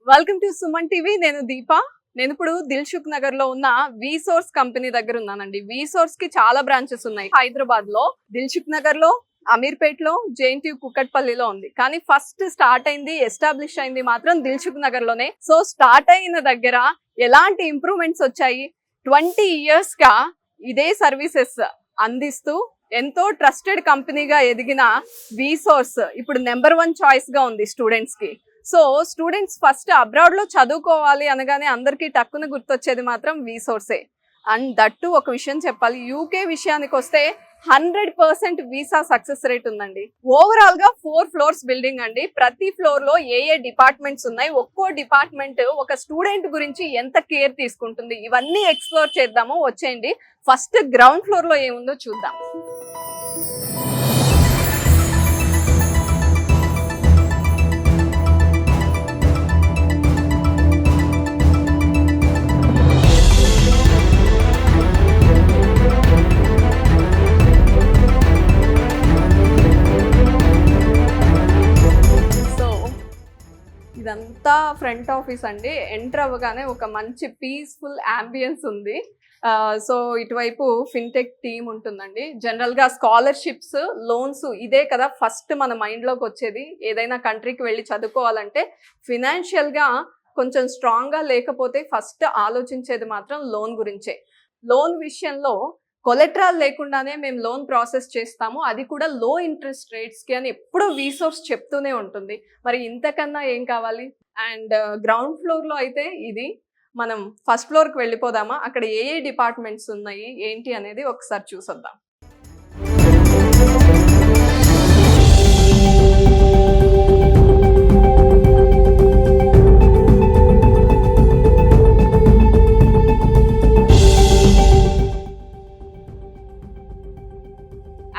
Welcome to Suman TV. నేను దీప. నేను ఇప్పుడు దిల్సుఖ్ నగర్ లో ఉన్న వి సోర్స్ కంపెనీ దగ్గర ఉన్నానండి. వి సోర్స్ కి చాలా బ్రాంచెస్ ఉన్నాయి. హైదరాబాద్ లో, దిల్సుఖ్ నగర్ లో, అమీర్పేట్ లో, జేఎన్టీ కుక్కట్పల్లిలో ఉంది. కానీ ఫస్ట్ స్టార్ట్ అయింది, ఎస్టాబ్లిష్ అయింది మాత్రం దిల్సుఖ్ నగర్ లోనే. సో స్టార్ట్ అయిన దగ్గర ఎలాంటి ఇంప్రూవ్మెంట్స్ వచ్చాయి, 20 years గా ఇదే సర్వీసెస్ అందిస్తూ ఎంతో ట్రస్టెడ్ కంపెనీగా ఎదిగిన వి సోర్స్ ఇప్పుడు నెంబర్ 1 చాయిస్ గా ఉంది స్టూడెంట్స్ కి. సో స్టూడెంట్స్ ఫస్ట్ అబ్రాడ్ లో చదువుకోవాలి అనగానే అందరికీ టక్కున గుర్తొచ్చేది మాత్రం వి సోర్సే. అండ్ దట్టు ఒక విషయం చెప్పాలి, యూకే విషయానికి వస్తే 100% వీసా సక్సెస్ రేట్ ఉందండి. ఓవరాల్ గా 4 floors బిల్డింగ్ అండి. ప్రతి ఫ్లోర్ లో ఏ డిపార్ట్మెంట్స్ ఉన్నాయి, ఒక్కో డిపార్ట్మెంట్ ఒక స్టూడెంట్ గురించి ఎంత కేర్ తీసుకుంటుంది, ఇవన్నీ ఎక్స్ప్లోర్ చేద్దాము. వచ్చేయండి, ఫస్ట్ గ్రౌండ్ ఫ్లోర్ లో ఏముందో చూద్దాం. ఇదంతా ఫ్రంట్ ఆఫీస్ అండి. ఎంటర్ అవ్వగానే ఒక మంచి పీస్ఫుల్ అంబియన్స్ ఉంది. సో ఇటువైపు ఫిన్టెక్ టీమ్ ఉంటుందండి. జనరల్ గా స్కాలర్షిప్స్, లోన్స్ ఇదే కదా ఫస్ట్ మన మైండ్ లోకి వచ్చేది. ఏదైనా కంట్రీకి వెళ్ళి చదువుకోవాలంటే ఫినాన్షియల్ గా కొంచెం స్ట్రాంగ్ గా లేకపోతే ఫస్ట్ ఆలోచించేది మాత్రం లోన్ గురించే. లోన్ విషయంలో కొలెట్రాల్ లేకుండానే మేము లోన్ ప్రాసెస్ చేస్తాము, అది కూడా లో ఇంట్రెస్ట్ రేట్స్ కి అని ఎప్పుడూ వి సోర్స్ చెప్తూనే ఉంటుంది. మరి ఇంతకన్నా ఏం కావాలి? అండ్ గ్రౌండ్ ఫ్లోర్ లో అయితే ఇది. మనం ఫస్ట్ ఫ్లోర్ కి వెళ్ళిపోదామా? అక్కడ ఏ డిపార్ట్మెంట్స్ ఉన్నాయి ఏంటి అనేది ఒకసారి చూసొద్దాం.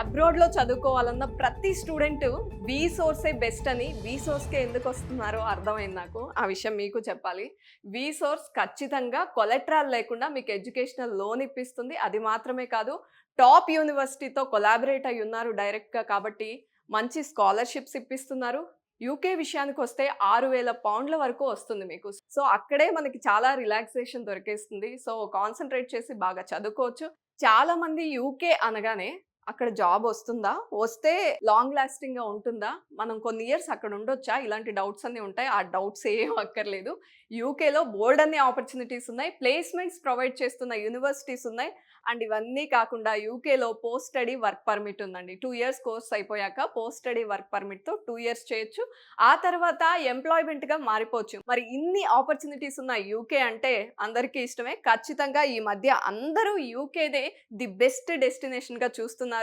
అబ్రాడ్ లో చదువుకోవాలన్న ప్రతి స్టూడెంట్ వి సోర్సే బెస్ట్ అని, వి సోర్స్కే ఎందుకు వస్తున్నారో అర్థమైంది నాకు. ఆ విషయం మీకు చెప్పాలి. వి సోర్స్ ఖచ్చితంగా కొలెట్రాల్ లేకుండా మీకు ఎడ్యుకేషనల్ లోన్ ఇప్పిస్తుంది. అది మాత్రమే కాదు, టాప్ యూనివర్సిటీతో కొలాబరేట్ అయి ఉన్నారు డైరెక్ట్గా, కాబట్టి మంచి స్కాలర్షిప్స్ ఇప్పిస్తున్నారు. యూకే విషయానికి వస్తే 6,000 పౌండ్ల వరకు వస్తుంది మీకు. సో అక్కడే మనకి చాలా రిలాక్సేషన్ దొరికేస్తుంది. సో కాన్సన్ట్రేట్ చేసి బాగా చదువుకోవచ్చు. చాలా మంది యూకే అనగానే అక్కడ జాబ్ వస్తుందా, వస్తే లాంగ్ లాస్టింగ్ గా ఉంటుందా, మనం కొన్ని ఇయర్స్ అక్కడ ఉండొచ్చా, ఇలాంటి డౌట్స్ అన్ని ఉంటాయి. ఆ డౌట్స్ ఏం అక్కర్లేదు. యూకేలో బోల్డ్ అన్ని ఆపర్చునిటీస్ ఉన్నాయి, ప్లేస్మెంట్స్ ప్రొవైడ్ చేస్తున్న యూనివర్సిటీస్ ఉన్నాయి. అండ్ ఇవన్నీ కాకుండా యూకేలో పోస్ట్ స్టడీ వర్క్ పర్మిట్ ఉందండి. 2 years కోర్స్ అయిపోయాక పోస్ట్ స్టడీ వర్క్ పర్మిట్తో 2 years చేయొచ్చు. ఆ తర్వాత ఎంప్లాయ్మెంట్గా మారిపోవచ్చు. మరి ఇన్ని ఆపర్చునిటీస్ ఉన్న యూకే అంటే అందరికీ ఇష్టమే. ఖచ్చితంగా ఈ మధ్య అందరూ యూకేదే ది బెస్ట్ డెస్టినేషన్గా చూస్తున్నారు.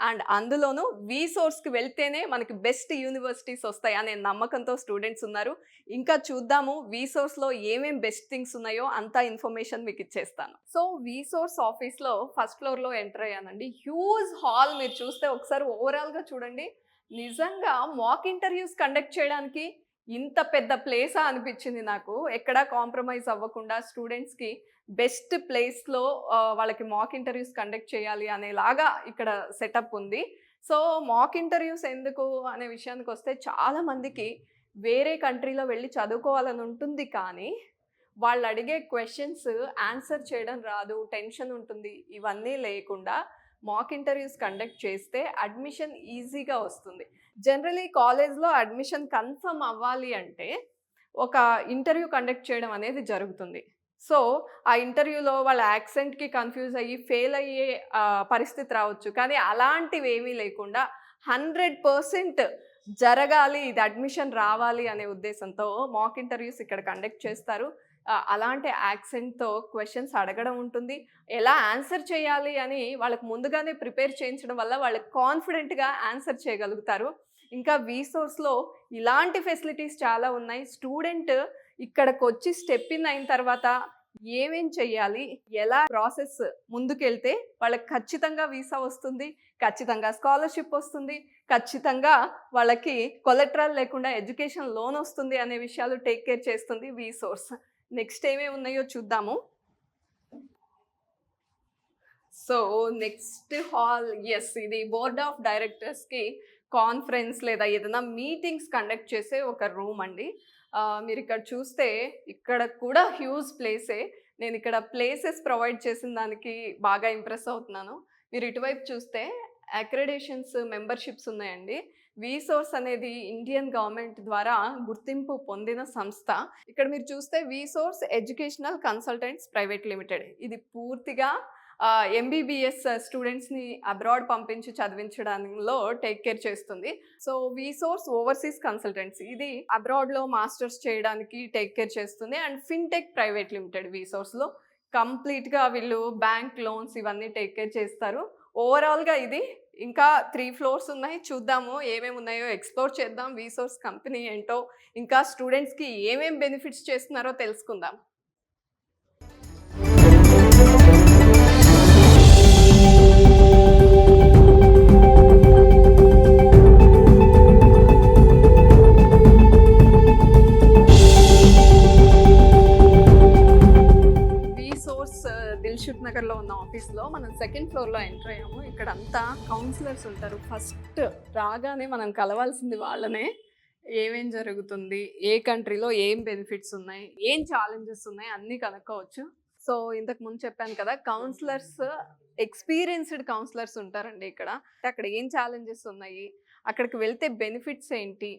అండ్ అందులోనూ వి సోర్స్కి వెళ్తేనే మనకి బెస్ట్ యూనివర్సిటీస్ వస్తాయి అనే నమ్మకంతో స్టూడెంట్స్ ఉన్నారు. ఇంకా చూద్దాము వి సోర్స్లో ఏమేం బెస్ట్ థింగ్స్ ఉన్నాయో అంతా ఇన్ఫర్మేషన్ మీకు ఇచ్చేస్తాను. సో వి సోర్స్ ఆఫీస్లో ఫస్ట్ ఫ్లోర్లో ఎంటర్ అయ్యానండి. హ్యూజ్ హాల్ మీరు చూస్తే ఒకసారి ఓవరాల్గా చూడండి. నిజంగా మాక్ ఇంటర్వ్యూస్ కండక్ట్ చేయడానికి ఇంత పెద్ద ప్లేసా అనిపించింది నాకు. ఎక్కడా కాంప్రమైజ్ అవ్వకుండా స్టూడెంట్స్కి బెస్ట్ ప్లేస్లో వాళ్ళకి మాక్ ఇంటర్వ్యూస్ కండక్ట్ చేయాలి అనేలాగా ఇక్కడ సెటప్ ఉంది. సో మాక్ ఇంటర్వ్యూస్ ఎందుకు అనే విషయానికి వస్తే చాలామందికి వేరే కంట్రీలో వెళ్ళి చదువుకోవాలని ఉంటుంది, కానీ వాళ్ళు అడిగే క్వశ్చన్స్ ఆన్సర్ చేయడం రాదు, టెన్షన్ ఉంటుంది. ఇవన్నీ లేకుండా మాక్ ఇంటర్వ్యూస్ కండక్ట్ చేస్తే అడ్మిషన్ ఈజీగా వస్తుంది. జనరలీ కాలేజ్లో అడ్మిషన్ కన్ఫర్మ్ అవ్వాలి అంటే ఒక ఇంటర్వ్యూ కండక్ట్ చేయడం అనేది జరుగుతుంది. సో ఆ ఇంటర్వ్యూలో వాళ్ళ యాక్సెంట్కి కన్ఫ్యూజ్ అయ్యి ఫెయిల్ అయ్యే పరిస్థితి రావచ్చు. కానీ అలాంటివి ఏమీ లేకుండా 100% జరగాలి, ఇది అడ్మిషన్ రావాలి అనే ఉద్దేశంతో మాక్ ఇంటర్వ్యూస్ ఇక్కడ కండక్ట్ చేస్తారు. అలాంటి యాక్సెంట్తో క్వశ్చన్స్ అడగడం ఉంటుంది. ఎలా ఆన్సర్ చేయాలి అని వాళ్ళకి ముందుగానే ప్రిపేర్ చేయించడం వల్ల వాళ్ళకి కాన్ఫిడెంట్గా ఆన్సర్ చేయగలుగుతారు. ఇంకా వి సోర్స్లో ఇలాంటి ఫెసిలిటీస్ చాలా ఉన్నాయి. స్టూడెంట్ ఇక్కడికి వచ్చి స్టెప్ ఇన్ అయిన తర్వాత ఏమేం చెయ్యాలి, ఎలా ప్రాసెస్ ముందుకెళ్తే వాళ్ళకి ఖచ్చితంగా వీసా వస్తుంది, ఖచ్చితంగా స్కాలర్షిప్ వస్తుంది, ఖచ్చితంగా వాళ్ళకి కొలెట్రల్ లేకుండా ఎడ్యుకేషన్ లోన్ వస్తుంది అనే విషయాలు టేక్ కేర్ చేస్తుంది వి సోర్స్. నెక్స్ట్ ఏమేమి ఉన్నాయో చూద్దాము. సో నెక్స్ట్ హాల్, ఎస్, ఇది బోర్డ్ ఆఫ్ డైరెక్టర్స్కి కాన్ఫరెన్స్ లేదా ఏదైనా మీటింగ్స్ కండక్ట్ చేసే ఒక రూమ్ అండి. మీరు ఇక్కడ చూస్తే ఇక్కడ కూడా హ్యూజ్ ప్లేసే. నేను ఇక్కడ ప్లేసెస్ ప్రొవైడ్ చేసిన దానికి బాగా ఇంప్రెస్ అవుతున్నాను. మీరు ఇటువైపు చూస్తే అక్రిడేషన్స్ మెంబర్‌షిప్స్ ఉన్నాయండి. వీసోర్స్ అనేది ఇండియన్ గవర్నమెంట్ ద్వారా గుర్తింపు పొందిన సంస్థ. ఇక్కడ మీరు చూస్తే వీసోర్స్ ఎడ్యుకేషనల్ కన్సల్టెంట్స్ ప్రైవేట్ లిమిటెడ్. ఇది పూర్తిగా ఎంబీబీఎస్ స్టూడెంట్స్‌ని అబ్రాడ్ పంపించి చదివించడంలో టేక్ కేర్ చేస్తుంది. సో వీసోర్స్ ఓవర్సీస్ కన్సల్టెన్సీ ఇది అబ్రాడ్‌లో మాస్టర్స్ చేయడానికి టేక్ కేర్ చేస్తుంది. అండ్ ఫిన్‌టెక్ ప్రైవేట్ లిమిటెడ్ వీసోర్స్‌లో కంప్లీట్‌గా వీళ్ళు బ్యాంక్ లోన్స్ ఇవన్నీ టేక్ కేర్ చేస్తారు. ఓవరాల్‌గా ఇది ఇంకా 3 ఫ్లోర్స్ ఉన్నాయి. చూద్దాము ఏమేమి ఉన్నాయో ఎక్స్‌ప్లోర్ చేద్దాం. వీసోర్స్ కంపెనీ ఏంటో, ఇంకా స్టూడెంట్స్‌కి ఏమేం బెనిఫిట్స్ చేస్తున్నారో తెలుసుకుందాం. దిల్‌షుక్ నగర్‌లో ఉన్న ఆఫీస్‌లో మనం సెకండ్ ఫ్లోర్‌లో ఎంటర్ అయ్యాము. ఇక్కడ అంతా కౌన్సిలర్స్ ఉంటారు. ఫస్ట్ రాగానే మనం కలవాల్సింది వాళ్ళనే. ఏమేం జరుగుతుంది, ఏ కంట్రీలో ఏం బెనిఫిట్స్ ఉన్నాయి, ఏం ఛాలెంజెస్ ఉన్నాయి అన్నీ కనుక్కోవచ్చు. సో ఇంతకు ముందు చెప్పాను కదా, కౌన్సిలర్స్ ఎక్స్పీరియన్స్డ్ కౌన్సిలర్స్ ఉంటారండి ఇక్కడ. అక్కడ ఏం ఛాలెంజెస్ ఉన్నాయి, అక్కడికి వెళ్తే బెనిఫిట్స్ ఏంటి,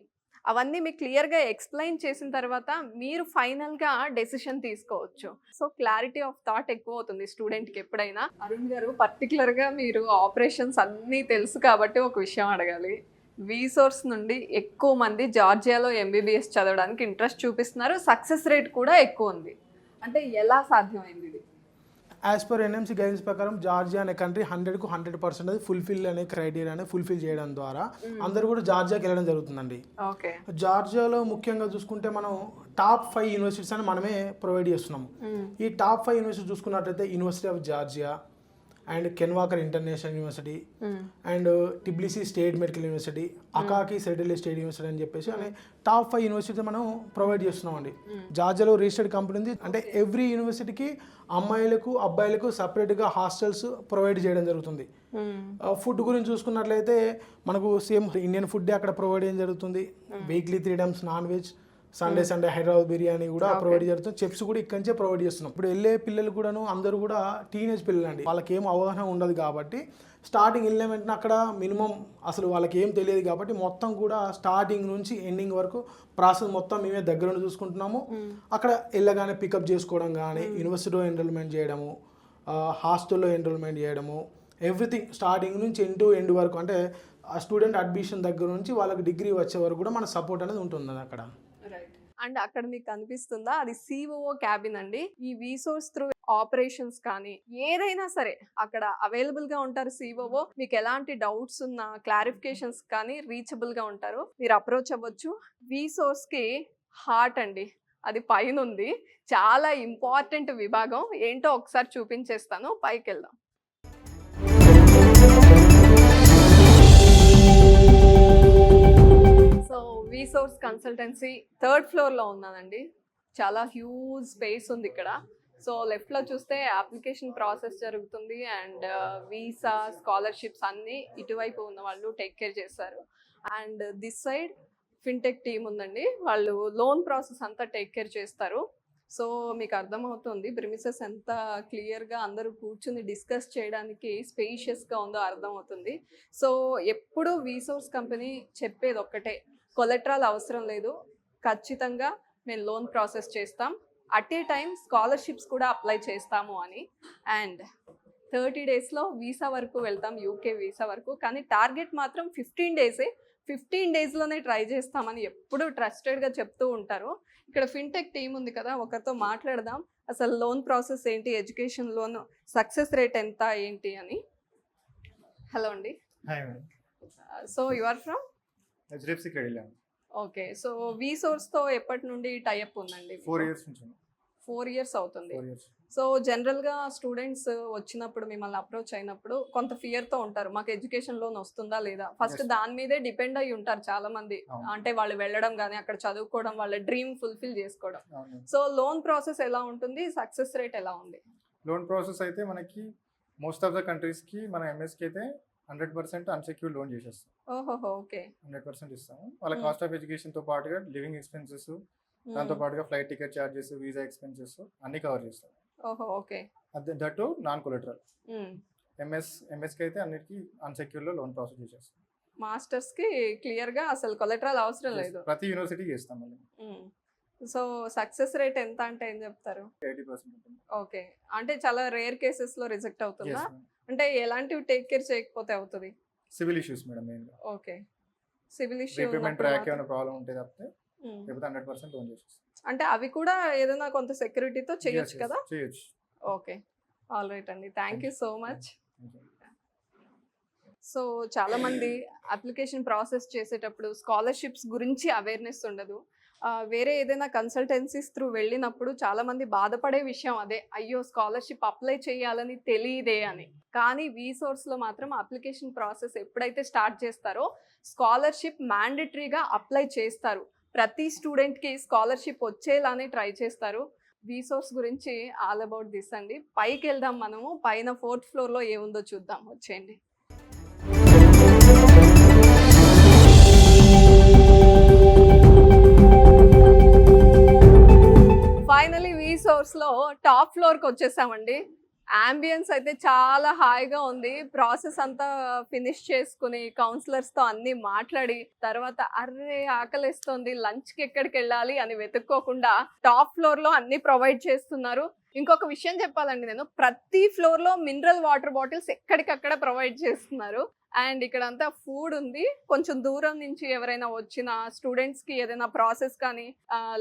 అవన్నీ మీకు క్లియర్గా ఎక్స్ప్లెయిన్ చేసిన తర్వాత మీరు ఫైనల్గా డెసిషన్ తీసుకోవచ్చు. సో క్లారిటీ ఆఫ్ థాట్ ఎక్కువ అవుతుంది స్టూడెంట్కి ఎప్పుడైనా. అరుణ్ గారు, పర్టికులర్గా మీరు ఆపరేషన్స్ అన్నీ తెలుసు కాబట్టి ఒక విషయం అడగాలి. వీసోర్స్ నుండి ఎక్కువ మంది జార్జియాలో ఎంబీబీఎస్ చదవడానికి ఇంట్రెస్ట్ చూపిస్తున్నారు. సక్సెస్ రేట్ కూడా ఎక్కువ ఉంది. అంటే ఎలా సాధ్యమైంది ఇది? యాజ్ పర్ ఎన్ఎంసీ గైడెన్స్ ప్రకారం జార్జియా అనే కంట్రీ 100కు 100% అది ఫుల్ఫిల్ అనే క్రైటీరియా అనేది ఫుల్ఫిల్ చేయడం ద్వారా అందరూ కూడా జార్జియాకి వెళ్ళడం జరుగుతుందండి. జార్జియాలో ముఖ్యంగా చూసుకుంటే మనం టాప్ 5 యూనివర్సిటీస్ అని మనమే ప్రొవైడ్ చేస్తున్నాము. ఈ టాప్ 5 యూనివర్సిటీ చూసుకున్నట్లయితే university of Georgia and కెన్వాకర్ international university and టిబ్లిసీ state medical university, అకాకి settle state university అని చెప్పేసి అనే టాప్ 5 యూనివర్సిటీ మనం ప్రొవైడ్ చేస్తున్నాం అండి. జార్జియాలో రిజిస్టర్డ్ కంపెనీ ఉంది. అంటే ఎవ్రీ యూనివర్సిటీకి అమ్మాయిలకు అబ్బాయిలకు సపరేట్గా హాస్టల్స్ ప్రొవైడ్ చేయడం జరుగుతుంది. ఫుడ్ గురించి చూసుకున్నట్లయితే మనకు సేమ్ ఇండియన్ ఫుడ్ అక్కడ ప్రొవైడ్ చేయడం జరుగుతుంది. Weekly 3 times non veg, Sunday Hyderabad biryani కూడా ప్రొవైడ్ చేస్తాం. చెప్స్ కూడా ఇక్కడి నుంచే ప్రొవైడ్ చేస్తున్నాం. ఇప్పుడు వెళ్ళే పిల్లలు కూడాను అందరూ కూడా టీనేజ్ పిల్లలు అండి. వాళ్ళకి ఏం అవగాహన ఉండదు కాబట్టి స్టార్టింగ్ వెళ్ళిన వెంటనే అక్కడ మినిమం అసలు వాళ్ళకి ఏం తెలియదు కాబట్టి మొత్తం కూడా స్టార్టింగ్ నుంచి ఎండింగ్ వరకు ప్రాసెస్ మొత్తం మేమే దగ్గర నుండి చూసుకుంటున్నాము. అక్కడ వెళ్ళగానే పికప్ చేసుకోవడం కానీ, యూనివర్సిటీలో ఎన్రోల్మెంట్ చేయడము, హాస్టల్లో ఎన్రోల్మెంట్ చేయడము, ఎవ్రీథింగ్ స్టార్టింగ్ నుంచి ఎండ్ వరకు, అంటే ఆ స్టూడెంట్ అడ్మిషన్ దగ్గర నుంచి వాళ్ళకి డిగ్రీ వచ్చే వరకు కూడా మన సపోర్ట్ అనేది ఉంటుంది అక్కడ. అండ్ అక్కడ మీకు కనిపిస్తుందా, అది సిఓఓ క్యాబిన్ అండి. ఈ వీసోర్స్ త్రూ ఆపరేషన్స్ కానీ ఏదైనా సరే అక్కడ అవైలబుల్ గా ఉంటారు సిఓఓ. మీకు ఎలాంటి డౌట్స్ ఉన్నా, క్లారిఫికేషన్స్ కానీ రీచబుల్ గా ఉంటారు. మీరు అప్రోచ్ అవ్వచ్చు. వీసోర్స్ కి హార్ట్ అండి, అది పైన ఉంది. చాలా ఇంపార్టెంట్ విభాగం ఏంటో ఒకసారి చూపించేస్తాను. పైకి వెళ్దాం. సో వీసోర్స్ కన్సల్టెన్సీ 3rd ఫ్లోర్లో ఉన్నానండి. చాలా హ్యూజ్ స్పేస్ ఉంది ఇక్కడ. సో లెఫ్ట్లో చూస్తే అప్లికేషన్ ప్రాసెస్ జరుగుతుంది. అండ్ వీసా, స్కాలర్షిప్స్ అన్నీ ఇటువైపు ఉన్న వాళ్ళు టేక్ కేర్ చేస్తారు. And this side fintech team ఉందండి. వాళ్ళు లోన్ ప్రాసెస్ అంతా టేక్ కేర్ చేస్తారు. సో మీకు అర్థమవుతుంది ప్రిమిసెస్ ఎంత క్లియర్గా అందరూ కూర్చుని డిస్కస్ చేయడానికి స్పేషియస్గా ఉందో అర్థమవుతుంది. సో ఎప్పుడు వీసోర్స్ కంపెనీ చెప్పేది ఒక్కటే, కొలెట్రాల్ అవసరం లేదు, ఖచ్చితంగా మేము లోన్ ప్రాసెస్ చేస్తాం, అట్ ఏ టైం స్కాలర్షిప్స్ కూడా అప్లై చేస్తాము అని. అండ్ 30 daysలో వీసా వరకు వెళ్తాం, యూకే వీసా వరకు. కానీ టార్గెట్ మాత్రం 15 days. 15 daysలోనే ట్రై చేస్తామని ఎప్పుడు ట్రస్టెడ్గా చెప్తూ ఉంటారు. ఇక్కడ ఫిన్టెక్ టీం ఉంది కదా, ఒకరితో మాట్లాడదాం. అసలు లోన్ ప్రాసెస్ ఏంటి, ఎడ్యుకేషన్ లోన్ సక్సెస్ రేట్ ఎంత ఏంటి అని. హలో అండి. So you are from HDFC credit. Okay. So వీసోర్స్తో ఎప్పటి నుండి టైఅప్ ఉందండి? 4 years నుంచి. 4 years అవుతుంది. 4 years. సో జనరల్గా స్టూడెంట్స్ వచ్చినప్పుడు మిమ్మల్ని అప్రోచ్ అయినప్పుడు కొంత ఫియర్తో ఉంటారు, మాకు ఎడ్యుకేషన్ లోన్ వస్తుందా లేదా. ఫస్ట్ దాని మీదే డిపెండ్ అయ్యి ఉంటారు చాలా మంది. అంటే వాళ్ళు వెళ్ళడం కానీ అక్కడ చదువుకోవడం, వాళ్ళ డ్రీమ్ ఫుల్ఫిల్ చేసుకోవడం. సో లోన్ ప్రాసెస్ ఎలా ఉంటుంది, సక్సెస్ రేట్ ఎలా ఉంది? లోన్ ప్రాసెస్ అయితే మనకి మోస్ట్ ఆఫ్ ద కంట్రీస్కి మన ఎంఎస్కి అయితే 100% అన్సెక్యూర్డ్ లోన్ చేసేస్తాం. ఓహో, ఓకే. 100% ఇస్తాము. వాళ్ళ కాస్ట్ ఆఫ్ ఎడ్యుకేషన్తో పాటుగా లివింగ్ ఎక్స్పెన్సెస్, దాంతో పాటుగా flight ticket charges, visa expenses అన్ని కవర్ చేస్తాం. ఓహో ఓకే. అదే దట్ నాన్ కొలెటరల్. ఎంఎస్కి అయితే అన్నిటికీ అన్సెక్యూర్లో లోన్ ప్రాసెస్ చేసేస్తాం. మాస్టర్స్ కి క్లియర్ గా అసలు కొలెటరల్ అవసరం లేదు. ప్రతి యూనివర్సిటీ చేస్తాం మళ్ళీ. సో సక్సెస్ రేట్ ఎంత అంటే ఏం చెప్తారు? 80% ఉంటుంది. ఓకే. అంటే చాలా రేర్ కేసెస్ లో రిజెక్ట్ అవుతుందా? Yes, ma'am. అంటే ఎలాంటివి టేక్ కేర్ చేయకపోతే అవుతుంది? సివిల్ ఇష్యూస్ మేడం మెయిన్గా. Okay. Civil issue repayment track ఏమైనా ప్రాబ్లం ఉంటే తప్పితే లేకపోతే 100% లోన్ చేసేస్తాం. అంటే అవి కూడా ఏదైనా కొంత సెక్యూరిటీతో చేయొచ్చు Yes, కదా? చేయొచ్చు. ఓకే. ఆల్ రైట్ అండి. Thank you so much. Thank you. So చాలా మంది అప్లికేషన్ ప్రాసెస్ చేసేటప్పుడు స్కాలర్షిప్స్ గురించి అవేర్నెస్ ఉండదు. వేరే ఏదైనా కన్సల్టెన్సీస్ త్రూ వెళ్ళినప్పుడు చాలా మంది బాధపడే విషయం అదే, అయ్యో స్కాలర్షిప్ అప్లై చేయాలని తెలియదే అని. కానీ వీసోర్స్లో మాత్రం అప్లికేషన్ ప్రాసెస్ ఎప్పుడైతే స్టార్ట్ చేస్తారో స్కాలర్షిప్ మ్యాండేటరీగా అప్లై చేస్తారు. ప్రతి స్టూడెంట్కి స్కాలర్షిప్ వచ్చేలానే ట్రై చేస్తారు. వీసోర్స్ గురించి ఆల్ అబౌట్ దిస్ అండి. పైకి వెళ్దాం మనము. పైన 4th ఫ్లోర్లో ఏముందో చూద్దాం, వచ్చేయండి. ఫైనలీ వీసోర్స్లో టాప్ ఫ్లోర్కి వచ్చేసామండి. అంబియన్స్ అయితే చాలా హాయిగా ఉంది. ప్రాసెస్ అంతా ఫినిష్ చేసుకుని కౌన్సిలర్స్తో అన్నీ మాట్లాడి తర్వాత అర్రే ఆకలిస్తుంది లంచ్కి ఎక్కడికి వెళ్ళాలి అని వెతుక్కోకుండా టాప్ ఫ్లోర్లో అన్నీ ప్రొవైడ్ చేస్తున్నారు. ఇంకొక విషయం చెప్పాలండి, నేను ప్రతి ఫ్లోర్లో మినరల్ వాటర్ బాటిల్స్ ఎక్కడికక్కడ ప్రొవైడ్ చేస్తున్నారు. అండ్ ఇక్కడ అంతా ఫుడ్ ఉంది. కొంచెం దూరం నుంచి ఎవరైనా వచ్చిన స్టూడెంట్స్కి ఏదైనా ప్రాసెస్ కానీ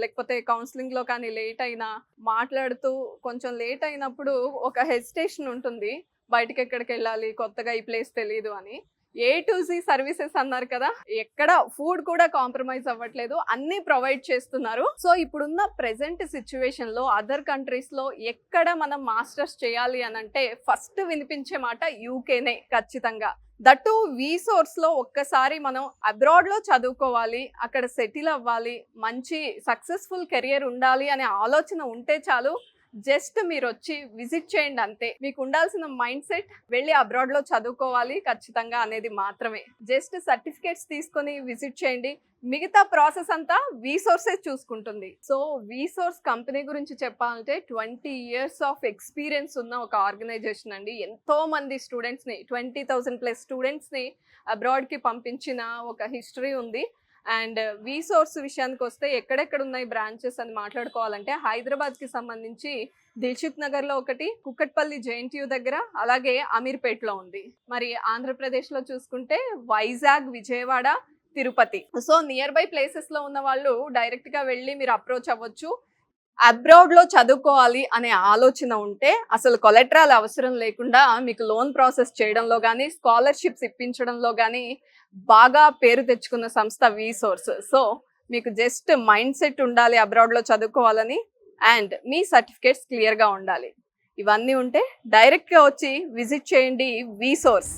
లేకపోతే కౌన్సిలింగ్లో కానీ లేట్ అయినా మాట్లాడుతూ కొంచెం లేట్ అయినప్పుడు ఒక హెసిటేషన్ ఉంటుంది, బయటకి ఎక్కడికి వెళ్ళాలి, కొత్తగా ఈ ప్లేస్ తెలియదు అని. A to Z సర్వీసెస్ అన్నారు కదా, ఎక్కడ ఫుడ్ కూడా కాంప్రమైజ్ అవ్వట్లేదు, అన్ని ప్రొవైడ్ చేస్తున్నారు. సో ఇప్పుడున్న ప్రెసెంట్ సిచ్యువేషన్ లో అదర్ కంట్రీస్ లో ఎక్కడ మనం మాస్టర్స్ చేయాలి అని అంటే ఫస్ట్ వినిపించే మాట యూకేనే ఖచ్చితంగా. దట్టు వీసోర్స్ లో ఒక్కసారి మనం అబ్రాడ్ లో చదువుకోవాలి, అక్కడ సెటిల్ అవ్వాలి, మంచి సక్సెస్ఫుల్ కెరియర్ ఉండాలి అనే ఆలోచన ఉంటే చాలు. జస్ట్ మీరు వచ్చి విజిట్ చేయండి అంతే. మీకు ఉండాల్సిన మైండ్ సెట్ వెళ్ళి అబ్రాడ్ లో చదువుకోవాలి ఖచ్చితంగా అనేది మాత్రమే. జస్ట్ సర్టిఫికేట్స్ తీసుకొని విజిట్ చేయండి, మిగతా ప్రాసెస్ అంతా వీసోర్సే చూసుకుంటుంది. సో వీసోర్స్ కంపెనీ గురించి చెప్పాలంటే 20 years ఆఫ్ ఎక్స్పీరియన్స్ ఉన్న ఒక ఆర్గనైజేషన్ అండి. ఎంతో మంది స్టూడెంట్స్ని 20,000+ స్టూడెంట్స్ని అబ్రాడ్కి పంపించిన ఒక హిస్టరీ ఉంది. అండ్ వీసోర్స్ విషయానికి వస్తే ఎక్కడెక్కడ ఉన్నాయి బ్రాంచెస్ అని మాట్లాడుకోవాలంటే హైదరాబాద్కి సంబంధించి దిల్సుఖ్ నగర్లో ఒకటి, కుక్కట్పల్లి JNTU దగ్గర, అలాగే అమీర్పేట్లో ఉంది. మరి ఆంధ్రప్రదేశ్లో చూసుకుంటే Vizag, Vijayawada, Tirupati. So near by ప్లేసెస్లో ఉన్న వాళ్ళు డైరెక్ట్గా వెళ్ళి మీరు అప్రోచ్ అవ్వచ్చు. అబ్రాడ్లో చదువుకోవాలి అనే ఆలోచన ఉంటే అసలు కొలెటరల్ అవసరం లేకుండా మీకు లోన్ ప్రాసెస్ చేయడంలో కానీ స్కాలర్షిప్స్ ఇప్పించడంలో కానీ బాగా పేరు తెచ్చుకున్న సంస్థ వీసోర్స్. సో మీకు జస్ట్ మైండ్ సెట్ ఉండాలి అబ్రాడ్లో చదువుకోవాలని, అండ్ మీ సర్టిఫికేట్స్ క్లియర్గా ఉండాలి. ఇవన్నీ ఉంటే డైరెక్ట్గా వచ్చి విజిట్ చేయండి వీసోర్స్.